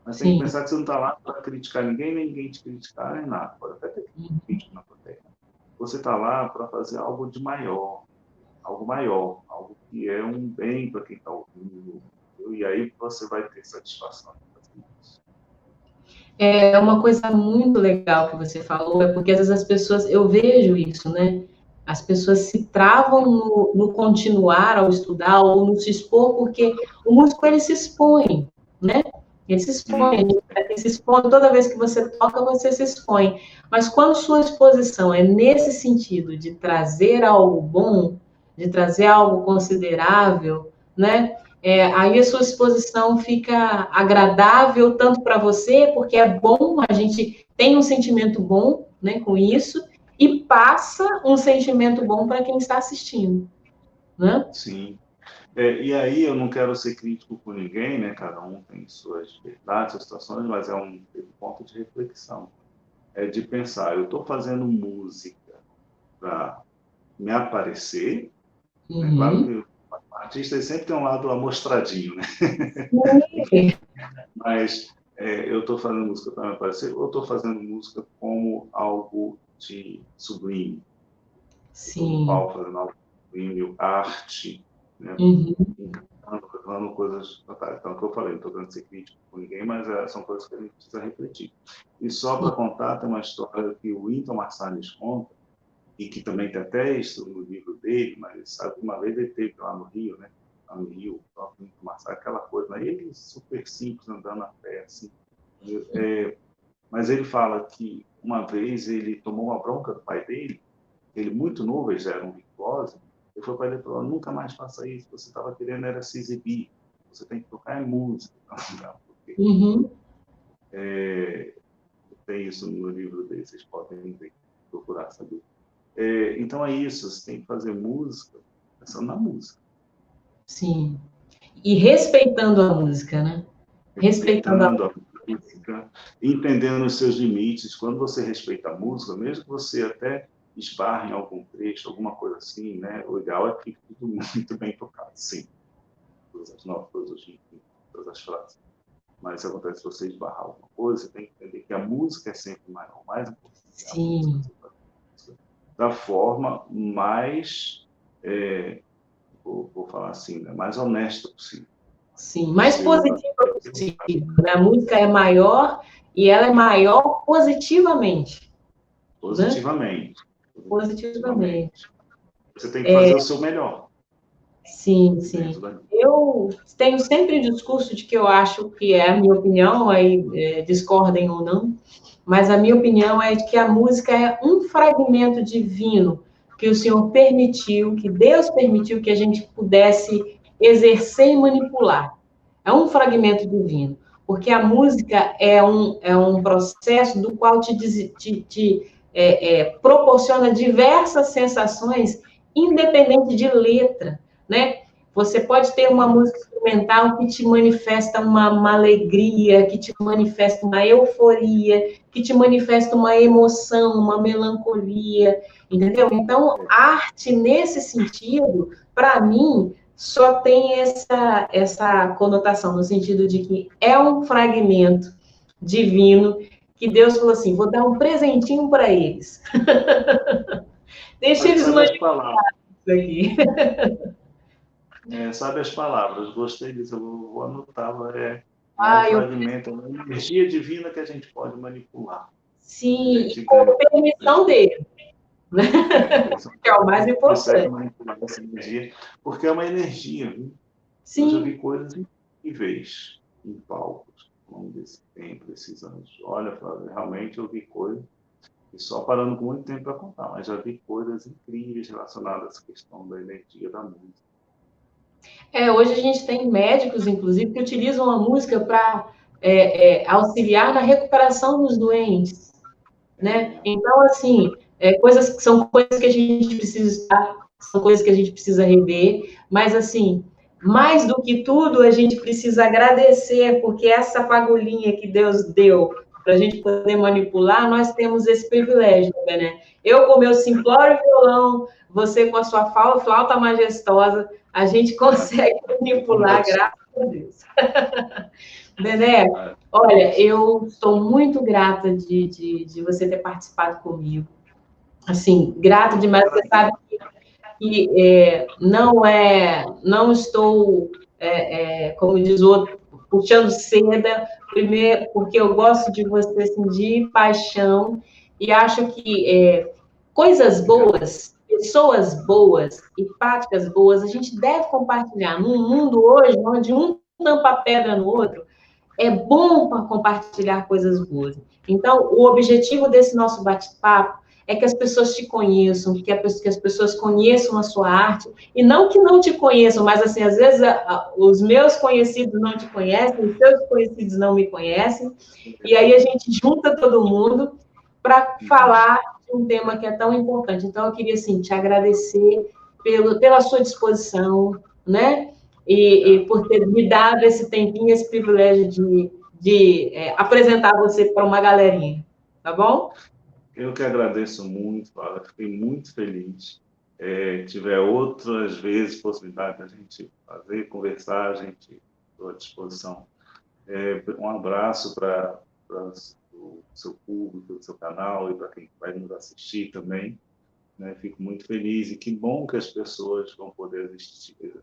Mas tem que Sim. pensar que você não está lá para criticar ninguém, nem ninguém te criticar, nem nada. Pode até ter crítico na plateia. Você está lá para fazer algo de maior, algo maior, algo que é um bem para quem está ouvindo. E aí você vai ter satisfação de fazer isso. É uma coisa muito legal que você falou, é porque às vezes as pessoas, eu vejo isso, né? As pessoas se travam no continuar ao estudar ou no se expor, porque o músico, ele se expõe, né? Ele se expõe, ele se expõe, toda vez que você toca, você se expõe. Mas quando sua exposição é nesse sentido, de trazer algo bom, de trazer algo considerável, né? Aí a sua exposição fica agradável tanto para você, porque é bom, a gente tem um sentimento bom, né, com isso, e passa um sentimento bom para quem está assistindo, né? Sim. E aí eu não quero ser crítico com ninguém, né? Cada um tem suas verdades, suas situações, mas é um ponto de reflexão. É de pensar, eu estou fazendo música para me aparecer, né? Claro que o artista sempre tem um lado amostradinho, né? Enfim, mas eu estou fazendo música para me aparecer ou estou fazendo música como algo de sublime? Estou no Sim. palco fazendo algo de sublime, arte, né? Falando coisas. Então, o que eu falei, não estou querendo ser crítico com ninguém, mas são coisas que a gente precisa refletir. E só para contar, tem uma história que o Wynton Marsalis conta, e que também tem até isso no livro dele, mas sabe, uma vez ele esteve lá no Rio, né? Lá no Rio, o próprio Wynton Marsalis, aquela coisa, né? Ele super simples, andando a pé, assim. Mas ele fala que uma vez ele tomou uma bronca do pai dele, ele muito novo, eles eram virtuosos, ele foi para ele e falou, nunca mais faça isso, você estava querendo era se exibir, você tem que tocar em música. Porque, tem isso no livro dele, vocês podem ver, procurar saber. Então é isso, você tem que fazer música pensando na música. Sim. E respeitando a música, né? Respeitando a música, entendendo os seus limites. Quando você respeita a música, mesmo que você até esbarre em algum trecho, alguma coisa assim, né? O ideal é que fique tudo muito bem tocado, sim. Todas as notas, todas as frases. Mas se acontece se você esbarrar alguma coisa, você tem que entender que a música é sempre o mais importante. Sim. Da forma mais, vou falar assim, né? Mais honesta possível. Sim, mais positiva possível. Né? A música é maior e ela é maior positivamente. Positivamente. Né? Positivamente. Você tem que fazer o seu melhor. Sim, sim. Eu tenho sempre o discurso de que eu acho que é a minha opinião, aí discordem ou não, mas a minha opinião é de que a música é um fragmento divino que o Senhor permitiu, que Deus permitiu que a gente pudesse exercer e manipular. É um fragmento divino, porque a música é um processo do qual te proporciona diversas sensações, independente de letra, né? Você pode ter uma música instrumental que te manifesta uma alegria, que te manifesta uma euforia, que te manifesta uma emoção, uma melancolia, entendeu? Então, arte, nesse sentido, para mim, só tem essa conotação, no sentido de que é um fragmento divino que Deus falou assim, vou dar um presentinho para eles. Deixa eles manipular isso aqui. Sabe as palavras, gostei disso, eu vou anotar, um fragmento, uma energia divina que a gente pode manipular. Sim, e com permissão dele. Né? Que é o mais importante. Consegue manipular essa energia, porque é uma energia, viu? Sim. Eu já vi coisas incríveis em palcos, ao longo desse tempo, desses anos. Olha, realmente eu vi coisas, e só parando com muito tempo para contar, mas já vi coisas incríveis relacionadas a essa questão da energia da música. Hoje a gente tem médicos, inclusive, que utilizam a música para auxiliar na recuperação dos doentes, né? Então, assim, são coisas que a gente precisa estar, são coisas que a gente precisa rever, mas, assim, mais do que tudo, a gente precisa agradecer, porque essa fagulhinha que Deus deu para a gente poder manipular, nós temos esse privilégio, né? Eu com meu simplório violão, você com a sua flauta majestosa, a gente consegue manipular, graças a Deus. Bené, olha, eu estou muito grata de você ter participado comigo. Assim, grata demais. Você sabe que não estou, como diz o outro, puxando seda, primeiro, porque eu gosto de você, assim, de paixão, e acho que coisas boas, pessoas boas e práticas boas, a gente deve compartilhar. Num mundo hoje, onde um tampa pedra no outro, é bom para compartilhar coisas boas. Então, o objetivo desse nosso bate-papo é que as pessoas te conheçam, que as pessoas conheçam a sua arte, e não que não te conheçam, mas, assim, às vezes os meus conhecidos não te conhecem, os seus conhecidos não me conhecem, e aí a gente junta todo mundo para falar de um tema que é tão importante. Então, eu queria, assim, te agradecer pela sua disposição, né? E por ter me dado esse tempinho, esse privilégio de apresentar você para uma galerinha, tá bom? Eu que agradeço muito, Paula, fiquei muito feliz. Tiver outras vezes possibilidade da gente fazer, conversar, a gente estou à disposição. Um abraço para o seu público, do seu canal e para quem vai nos assistir também. Né? Fico muito feliz e que bom que as pessoas vão poder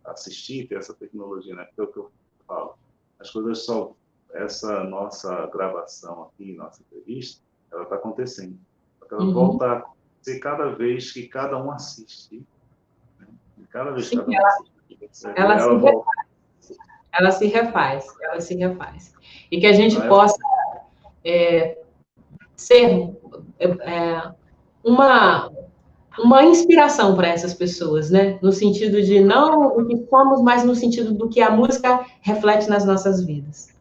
assistir ter essa tecnologia, né? Porque é o que eu falo. As coisas só... Essa nossa gravação aqui, nossa entrevista, ela está acontecendo. Ela volta a acontecer cada vez que cada um assiste. Né? Cada vez que cada um assiste. Ela se refaz. E que a gente possa ser uma inspiração para essas pessoas, né? No sentido de não o que somos, mas no sentido do que a música reflete nas nossas vidas.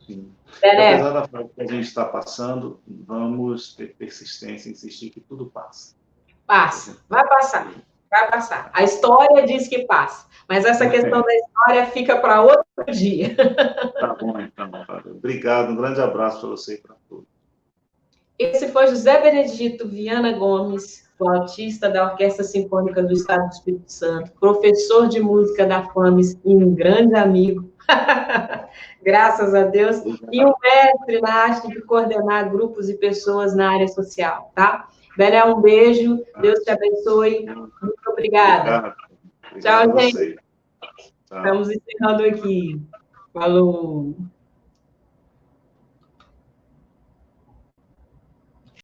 Sim. Apesar da fase que a gente está passando, vamos ter persistência, insistir que tudo passa. Passa, vai passar. A história diz que passa, mas essa questão da história fica para outro dia. Tá bom, então, Fábio. Obrigado, um grande abraço para você e para todos. Esse foi José Benedito Viana Gomes, flautista da Orquestra Sinfônica do Estado do Espírito Santo, professor de música da FAMES e um grande amigo, graças a Deus, e um mestre na arte de coordenar grupos e pessoas na área social, tá? Belé, um beijo, Deus te abençoe, muito obrigada. Obrigado. Tchau, gente. Tchau. Estamos encerrando aqui. Falou.